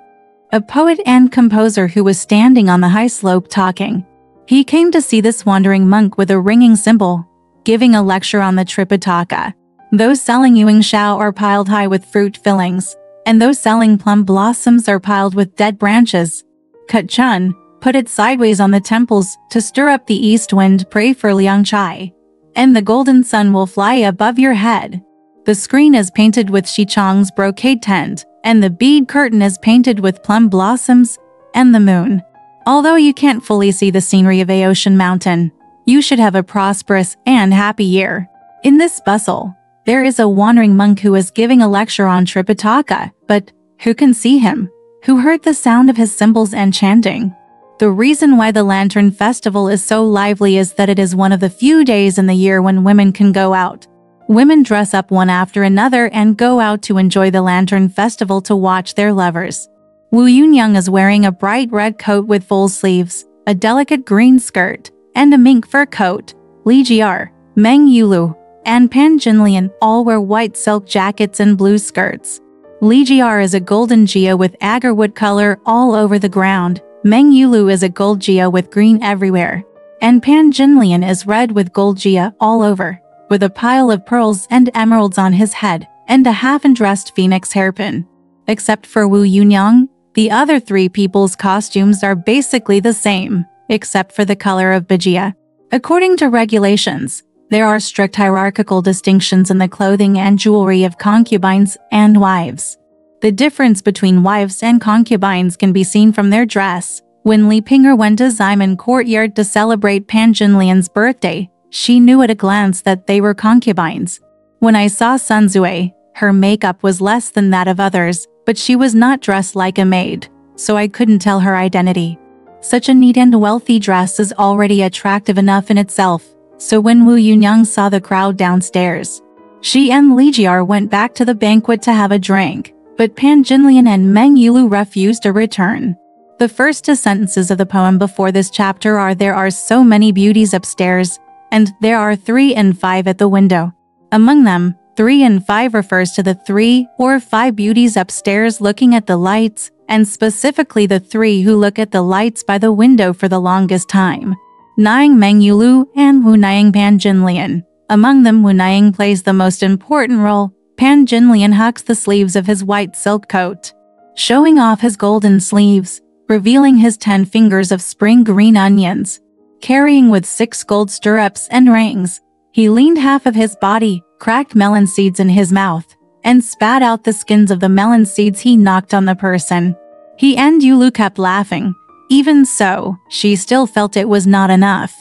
a poet and composer who was standing on the high slope talking. He came to see this wandering monk with a ringing cymbal, giving a lecture on the Tripitaka. Those selling Yuang Shao are piled high with fruit fillings, and those selling plum blossoms are piled with dead branches. Cut Chun, put it sideways on the temples to stir up the east wind. Pray for Liang Chai, and the golden sun will fly above your head. The screen is painted with Xichong's brocade tent, and the bead curtain is painted with plum blossoms, and the moon. Although you can't fully see the scenery of Aocean Mountain, you should have a prosperous and happy year. In this bustle, there is a wandering monk who is giving a lecture on Tripitaka, but who can see him? Who heard the sound of his cymbals and chanting? The reason why the Lantern Festival is so lively is that it is one of the few days in the year when women can go out. Women dress up one after another and go out to enjoy the Lantern Festival to watch their lovers. Wu Yunyang is wearing a bright red coat with full sleeves, a delicate green skirt, and a mink fur coat. Li Jiar, Meng Yulu, and Pan Jinlian all wear white silk jackets and blue skirts. Li Jiar is a golden Jia with agarwood color all over the ground. Meng Yulu is a gold Jia with green everywhere. And Pan Jinlian is red with gold Jia all over, with a pile of pearls and emeralds on his head, and a half-undressed phoenix hairpin. Except for Wu Yunyang, the other three people's costumes are basically the same, except for the color of Bajia. According to regulations, there are strict hierarchical distinctions in the clothing and jewelry of concubines and wives. The difference between wives and concubines can be seen from their dress. When Li Ping'er went to Ximen Courtyard to celebrate Pan Jinlian's birthday, she knew at a glance that they were concubines. When I saw Sun Zui, her makeup was less than that of others, but she was not dressed like a maid, so I couldn't tell her identity. Such a neat and wealthy dress is already attractive enough in itself, so when Wu Yunyang saw the crowd downstairs, she and Li Jiar went back to the banquet to have a drink, but Pan Jinlian and Meng Yulu refused to return. The first two sentences of the poem before this chapter are "There are so many beauties upstairs, and there are 3 and 5 at the window." Among them, 3 and 5 refers to the 3 or 5 beauties upstairs looking at the lights, and specifically the 3 who look at the lights by the window for the longest time. Niang Meng Yulu and Wu Niang Pan Jinlian. Among them, Wu Niang plays the most important role. Pan Jinlian hugs the sleeves of his white silk coat, showing off his golden sleeves, revealing his 10 fingers of spring green onions. Carrying with 6 gold stirrups and rings, he leaned half of his body, cracked melon seeds in his mouth, and spat out the skins of the melon seeds he knocked on the person. He and Yulu kept laughing. Even so, she still felt it was not enough.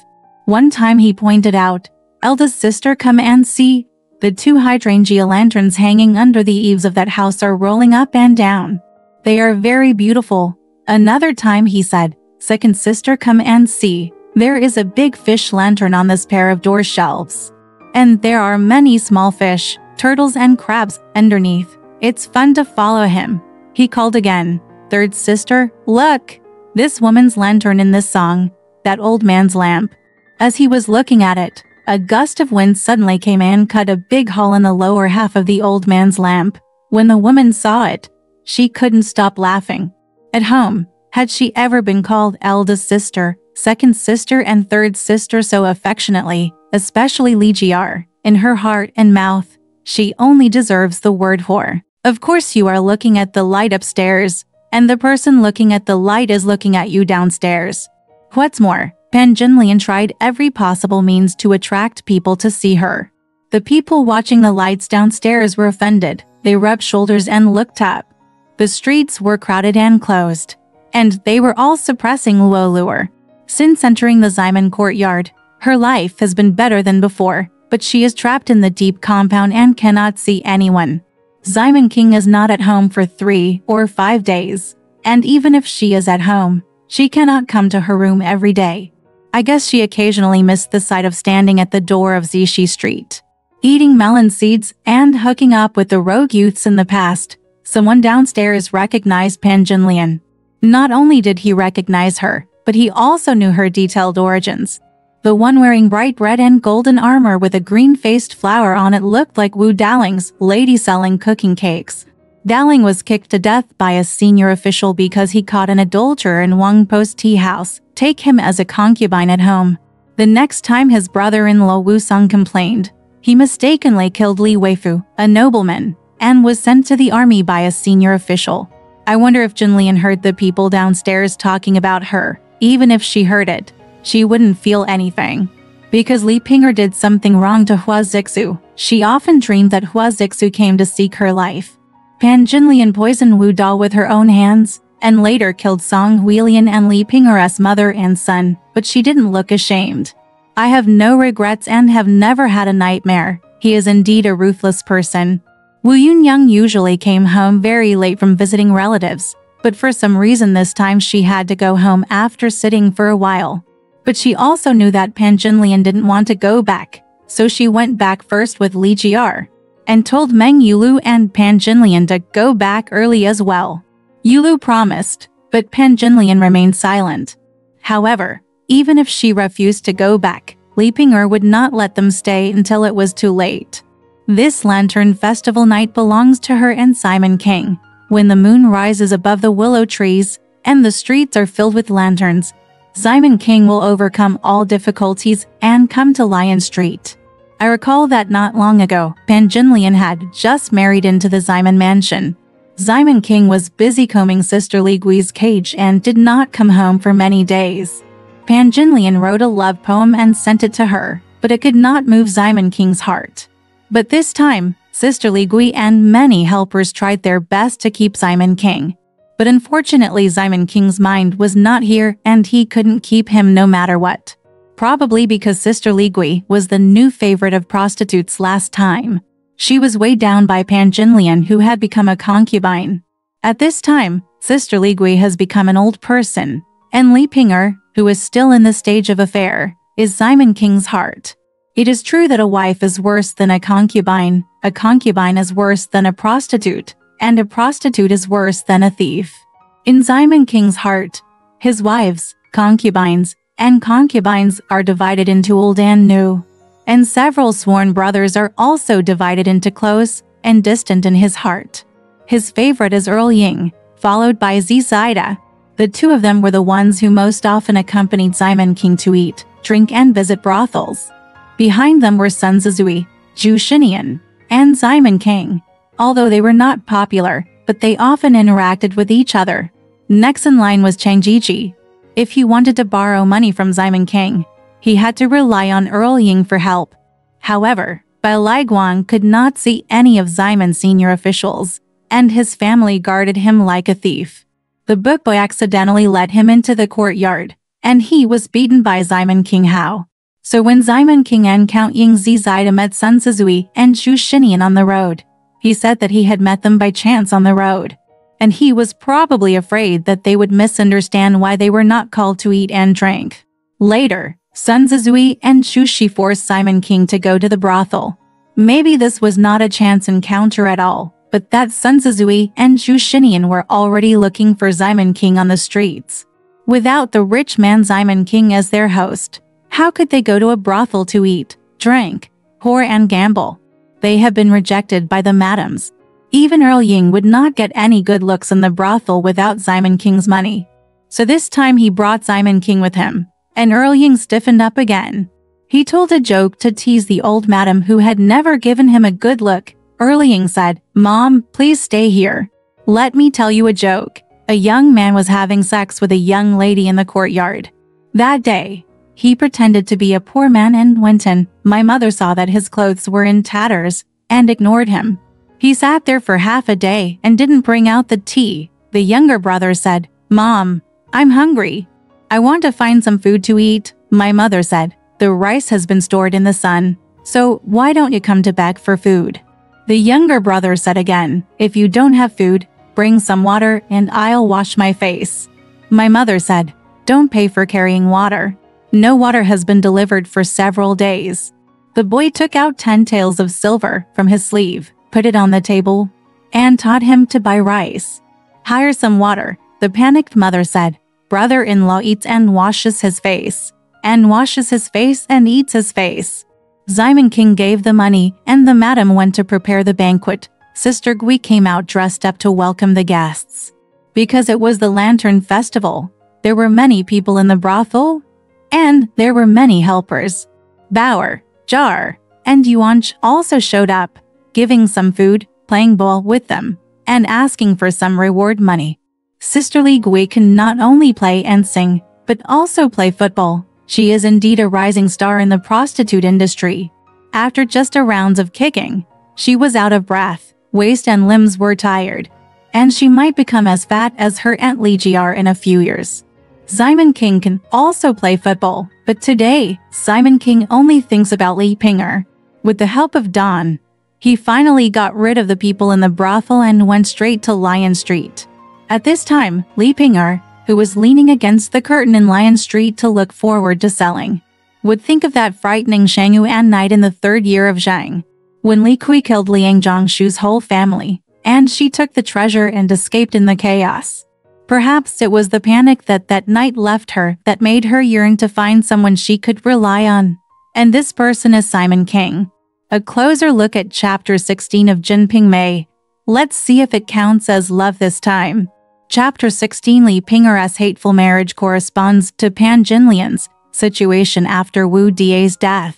One time he pointed out, "Eldest sister, come and see. The 2 hydrangea lanterns hanging under the eaves of that house are rolling up and down. They are very beautiful." Another time he said, "Second sister, come and see. There is a big fish lantern on this pair of door shelves. And there are many small fish, turtles and crabs underneath. It's fun to follow him." He called again, "Third sister, look! This woman's lantern in this song, that old man's lamp." As he was looking at it, a gust of wind suddenly came and cut a big hole in the lower half of the old man's lamp. When the woman saw it, she couldn't stop laughing. At home, had she ever been called eldest sister, second sister and third sister so affectionately, especially Li Jiar, in her heart and mouth, she only deserves the word whore. Of course you are looking at the light upstairs, and the person looking at the light is looking at you downstairs. What's more, Pan Jinlian tried every possible means to attract people to see her. The people watching the lights downstairs were offended. They rubbed shoulders and looked up. The streets were crowded and closed, and they were all suppressing Luo Luer. Since entering the Ximen courtyard, her life has been better than before, but she is trapped in the deep compound and cannot see anyone. Ximen King is not at home for 3 or 5 days, and even if she is at home, she cannot come to her room every day. I guess she occasionally missed the sight of standing at the door of Zishi Street, eating melon seeds and hooking up with the rogue youths in the past. Someone downstairs recognized Pan Jinlian. Not only did he recognize her, but he also knew her detailed origins. The one wearing bright red and golden armor with a green-faced flower on it looked like Wu Daling's lady selling cooking cakes. Daling was kicked to death by a senior official because he caught an adulterer in Wang Po's tea house. Take him as a concubine at home. The next time his brother-in-law Wu Song complained, he mistakenly killed Li Weifu, a nobleman, and was sent to the army by a senior official. I wonder if Jinlian heard the people downstairs talking about her. Even if she heard it, she wouldn't feel anything. Because Li Ping'er did something wrong to Hua Zixu, she often dreamed that Hua Zixu came to seek her life. Pan Jinlian poisoned Wu Da with her own hands. and later killed Song Huilian and Li Ping'er's mother and son, but she didn't look ashamed. I have no regrets and have never had a nightmare. He is indeed a ruthless person. Wu Yunyang usually came home very late from visiting relatives, but for some reason this time she had to go home after sitting for a while. But she also knew that Pan Jinlian didn't want to go back, so she went back first with Li Jiar, and told Meng Yulu and Pan Jinlian to go back early as well. Yulu promised, but Pan Jinlian remained silent. However, even if she refused to go back, Li Ping'er would not let them stay until it was too late. This lantern festival night belongs to her and Simon King. When the moon rises above the willow trees and the streets are filled with lanterns, Simon King will overcome all difficulties and come to Lion Street. I recall that not long ago, Pan Jinlian had just married into the Simon mansion. Simon King was busy combing Sister Li Gui's cage and did not come home for many days. Pan Jinlian wrote a love poem and sent it to her, but it could not move Simon King's heart. But this time, Sister Li Gui and many helpers tried their best to keep Simon King. But unfortunately Simon King's mind was not here and he couldn't keep him no matter what. Probably because Sister Li Gui was the new favorite of prostitutes last time. She was weighed down by Pan Jinlian, who had become a concubine. At this time, Sister Li Gui has become an old person, and Li Ping'er, who is still in the stage of affair, is Simon King's heart. It is true that a wife is worse than a concubine is worse than a prostitute, and a prostitute is worse than a thief. In Simon King's heart, his wives, concubines, and concubines are divided into old and new. And several sworn brothers are also divided into close and distant in his heart. His favorite is Earl Ying, followed by Zida. The two of them were the ones who most often accompanied Simon King to eat, drink and visit brothels. Behind them were Sun Zizui, Zhu Xinian, and Simon King. Although they were not popular, but they often interacted with each other. Next in line was Chang Jiji. If he wanted to borrow money from Simon King, he had to rely on Earl Ying for help. However, Bai Lai Guang could not see any of Simon's senior officials, and his family guarded him like a thief. The book boy accidentally led him into the courtyard, and he was beaten by Simon King Hao. So when Simon King and Count Ying Zida met Sun Zizui and Zhu Xinian on the road, he said that he had met them by chance on the road, and he was probably afraid that they would misunderstand why they were not called to eat and drink. Later, Sun Zizui and Zhu Shi forced Simon King to go to the brothel. Maybe this was not a chance encounter at all, but that Sun Zizui and Zhu Xinian were already looking for Simon King on the streets. Without the rich man Simon King as their host, how could they go to a brothel to eat, drink, whore and gamble? They have been rejected by the madams. Even Earl Ying would not get any good looks in the brothel without Simon King's money. So this time he brought Simon King with him, and Earl Ying stiffened up again. He told a joke to tease the old madam who had never given him a good look. Earl Ying said, "Mom, please stay here. Let me tell you a joke." A young man was having sex with a young lady in the courtyard. That day, he pretended to be a poor man and went in. My mother saw that his clothes were in tatters and ignored him. He sat there for half a day and didn't bring out the tea. The younger brother said, "Mom, I'm hungry. I want to find some food to eat." My mother said, "The rice has been stored in the sun, so why don't you come to beg for food?" The younger brother said again, "If you don't have food, bring some water and I'll wash my face." My mother said, "Don't pay for carrying water." No water has been delivered for several days. The boy took out 10 taels of silver from his sleeve, put it on the table, and taught him to buy rice. "Hire some water," the panicked mother said. Brother-in-law eats and washes his face, and washes his face and eats his face. Simon King gave the money, and the madam went to prepare the banquet. Sister Gui came out dressed up to welcome the guests. Because it was the Lantern Festival, there were many people in the brothel, and there were many helpers. Bauer, Jar, and Yuanch also showed up, giving some food, playing ball with them, and asking for some reward money. Sister Li Gui can not only play and sing, but also play football. She is indeed a rising star in the prostitute industry. After just a round of kicking, she was out of breath, waist and limbs were tired, and she might become as fat as her Aunt Li Jr in a few years. Simon King can also play football, but today, Simon King only thinks about Li Ping'er. With the help of Don, he finally got rid of the people in the brothel and went straight to Lion Street. At this time, Li Ping'er, who was leaning against the curtain in Lion Street to look forward to selling, would think of that frightening Shangyu An night in the 3rd year of Zhang, when Li Kui killed Liang Zhongshu's whole family, and she took the treasure and escaped in the chaos. Perhaps it was the panic that night left her that made her yearn to find someone she could rely on. And this person is Simon King. A closer look at Chapter 16 of Jin Ping Mei. Let's see if it counts as love this time. Chapter 16 Li Ping'er's hateful marriage corresponds to Pan Jinlian's situation after Wu Die's death.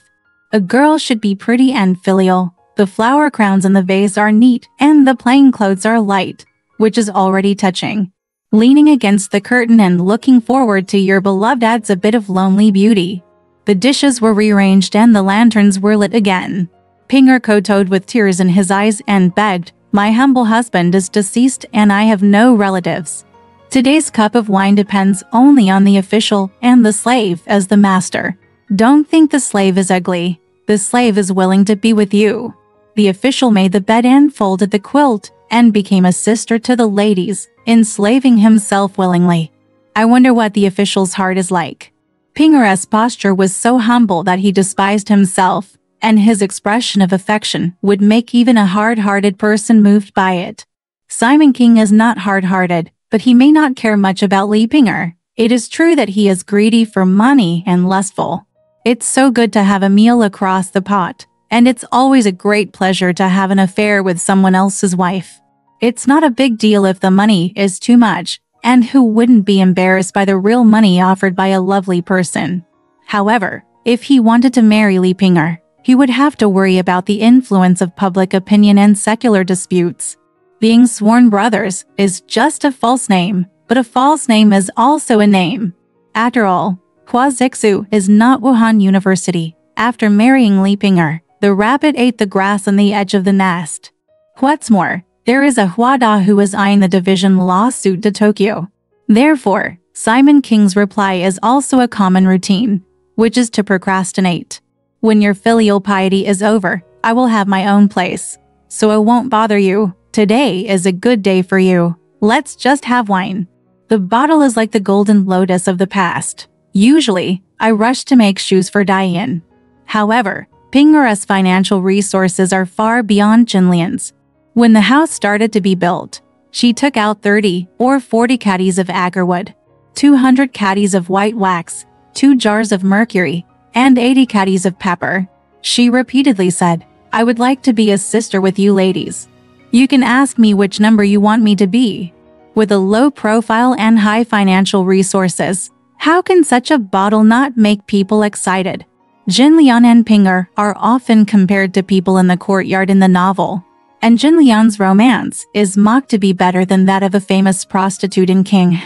A girl should be pretty and filial. The flower crowns in the vase are neat and the plain clothes are light, which is already touching. Leaning against the curtain and looking forward to your beloved adds a bit of lonely beauty. The dishes were rearranged and the lanterns were lit again. Ping'er kowtowed with tears in his eyes and begged, "My humble husband is deceased and I have no relatives. Today's cup of wine depends only on the official and the slave as the master. Don't think the slave is ugly. The slave is willing to be with you." The official made the bed and folded the quilt and became a sister to the ladies, enslaving himself willingly. I wonder what the official's heart is like. Ping'er's posture was so humble that he despised himself, and his expression of affection would make even a hard-hearted person moved by it. Simon King is not hard-hearted, but he may not care much about Li Ping'er. It is true that he is greedy for money and lustful. It's so good to have a meal across the pot, and it's always a great pleasure to have an affair with someone else's wife. It's not a big deal if the money is too much, and who wouldn't be embarrassed by the real money offered by a lovely person? However, if he wanted to marry Li Ping'er, he would have to worry about the influence of public opinion and secular disputes. Being sworn brothers is just a false name, but a false name is also a name. After all, Hua Zixu is not Wuhan University. After marrying Li Ping'er, the rabbit ate the grass on the edge of the nest. What's more, there is a Huada who is eyeing the division lawsuit to Tokyo. Therefore, Simon King's reply is also a common routine, which is to procrastinate. When your filial piety is over, I will have my own place, so I won't bother you. Today is a good day for you. Let's just have wine. The bottle is like the golden lotus of the past. Usually, I rush to make shoes for Diane. However, Ping'er's financial resources are far beyond Jinlian's. When the house started to be built, she took out 30 or 40 caddies of agarwood, 200 caddies of white wax, 2 jars of mercury, and 80 caddies of pepper. She repeatedly said, "I would like to be a sister with you ladies. You can ask me which number you want me to be." With a low profile and high financial resources, how can such a bottle not make people excited? Jinlian and Ping'er are often compared to people in the courtyard in the novel, and Jinlian's romance is mocked to be better than that of a famous prostitute in King.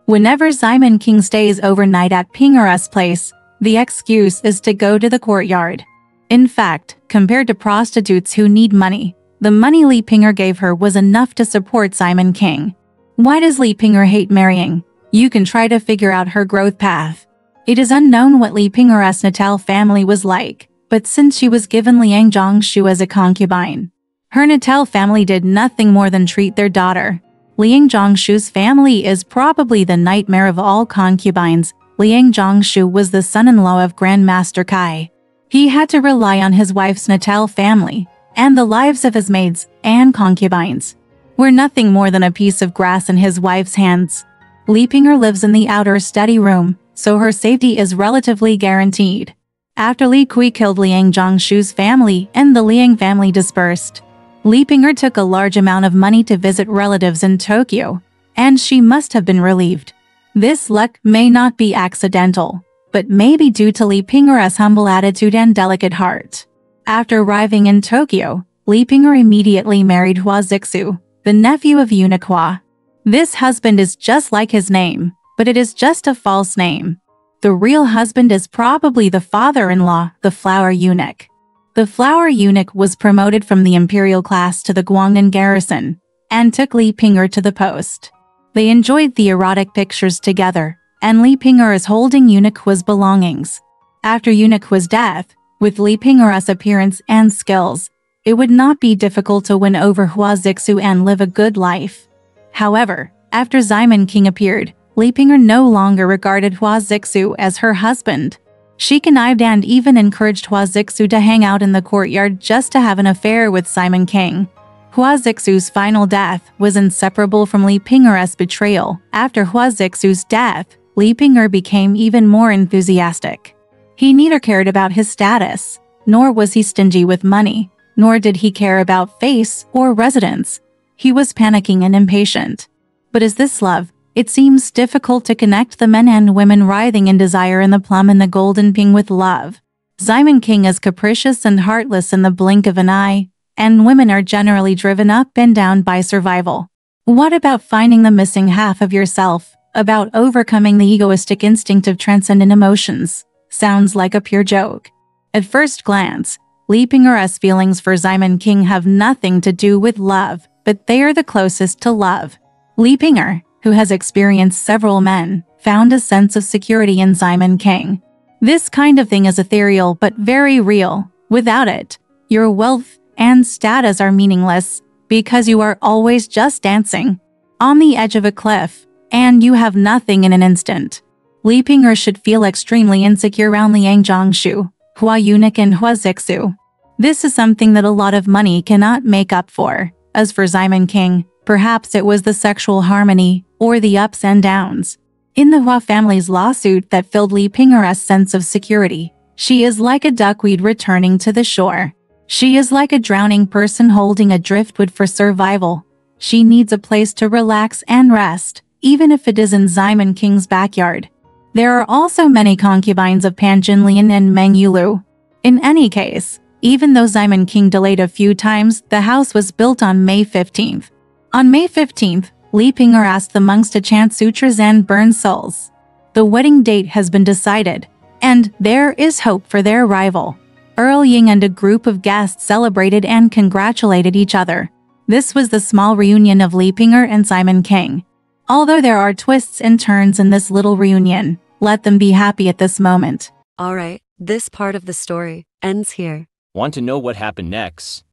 Whenever Simon King stays overnight at Ping'er's place, the excuse is to go to the courtyard. In fact, compared to prostitutes who need money, the money Li Ping'er gave her was enough to support Simon King. Why does Li Ping'er hate marrying? You can try to figure out her growth path. It is unknown what Li Ping'er's natal family was like, but since she was given Liang Zhongshu as a concubine, her natal family did nothing more than treat their daughter. Liang Zhongshu's family is probably the nightmare of all concubines. Liang Zhongshu was the son-in-law of Grandmaster Kai. He had to rely on his wife's natal family, and the lives of his maids and concubines were nothing more than a piece of grass in his wife's hands. Li Ping'er lives in the outer study room, so her safety is relatively guaranteed. After Li Kui killed Liang Zhongshu's family and the Liang family dispersed, Li Ping'er took a large amount of money to visit relatives in Tokyo, and she must have been relieved. This luck may not be accidental, but may be due to Li Ping'er's humble attitude and delicate heart. After arriving in Tokyo, Li Ping'er immediately married Hua Zixu, the nephew of eunuch Hua. This husband is just like his name, but it is just a false name. The real husband is probably the father-in-law, the flower eunuch. The flower eunuch was promoted from the imperial class to the Guangnan garrison, and took Li Ping'er to the post. They enjoyed the erotic pictures together, and Li Ping'er's holding Eunuch's belongings. After Eunuch's death, with Li Ping'er's appearance and skills, it would not be difficult to win over Hua Zixu and live a good life. However, after Ximon King appeared, Li Ping'er no longer regarded Hua Zixu as her husband. She connived and even encouraged Hua Zixu to hang out in the courtyard just to have an affair with Ximon King. Hua Zixu's final death was inseparable from Li Ping'er's betrayal. After Hua Zixu's death, Li Ping'er became even more enthusiastic. He neither cared about his status, nor was he stingy with money, nor did he care about face or residence. He was panicking and impatient. But is this love? It seems difficult to connect the men and women writhing in desire in the Plum and the Golden Ping with love. Ximon King is capricious and heartless in the blink of an eye, and women are generally driven up and down by survival. What about finding the missing half of yourself? About overcoming the egoistic instinct of transcendent emotions? Sounds like a pure joke. At first glance, Li Ping'er's feelings for Ximon King have nothing to do with love, but they are the closest to love. Li Ping'er, who has experienced several men, found a sense of security in Ximon King. This kind of thing is ethereal but very real. Without it, your wealth and status are meaningless because you are always just dancing on the edge of a cliff, and you have nothing in an instant. Li Ping'er should feel extremely insecure around Liang Zhongshu, Hua Eunuch and Hua Zixu. This is something that a lot of money cannot make up for. As for Ximon King, perhaps it was the sexual harmony or the ups and downs. In the Hua family's lawsuit that filled Li Ping'er's sense of security, she is like a duckweed returning to the shore. She is like a drowning person holding a driftwood for survival. She needs a place to relax and rest, even if it is in Ximon King's backyard. There are also many concubines of Pan Jinlian and Meng Yulu. In any case, even though Ximon King delayed a few times, the house was built on May 15th. On May 15th, Li Ping'er asked the monks to chant sutras and burn souls. The wedding date has been decided, and there is hope for their arrival. Earl Ying and a group of guests celebrated and congratulated each other. This was the small reunion of Li Ping'er and Ximon King. Although there are twists and turns in this little reunion, let them be happy at this moment. Alright, this part of the story ends here. Want to know what happened next?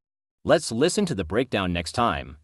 Let's listen to the breakdown next time.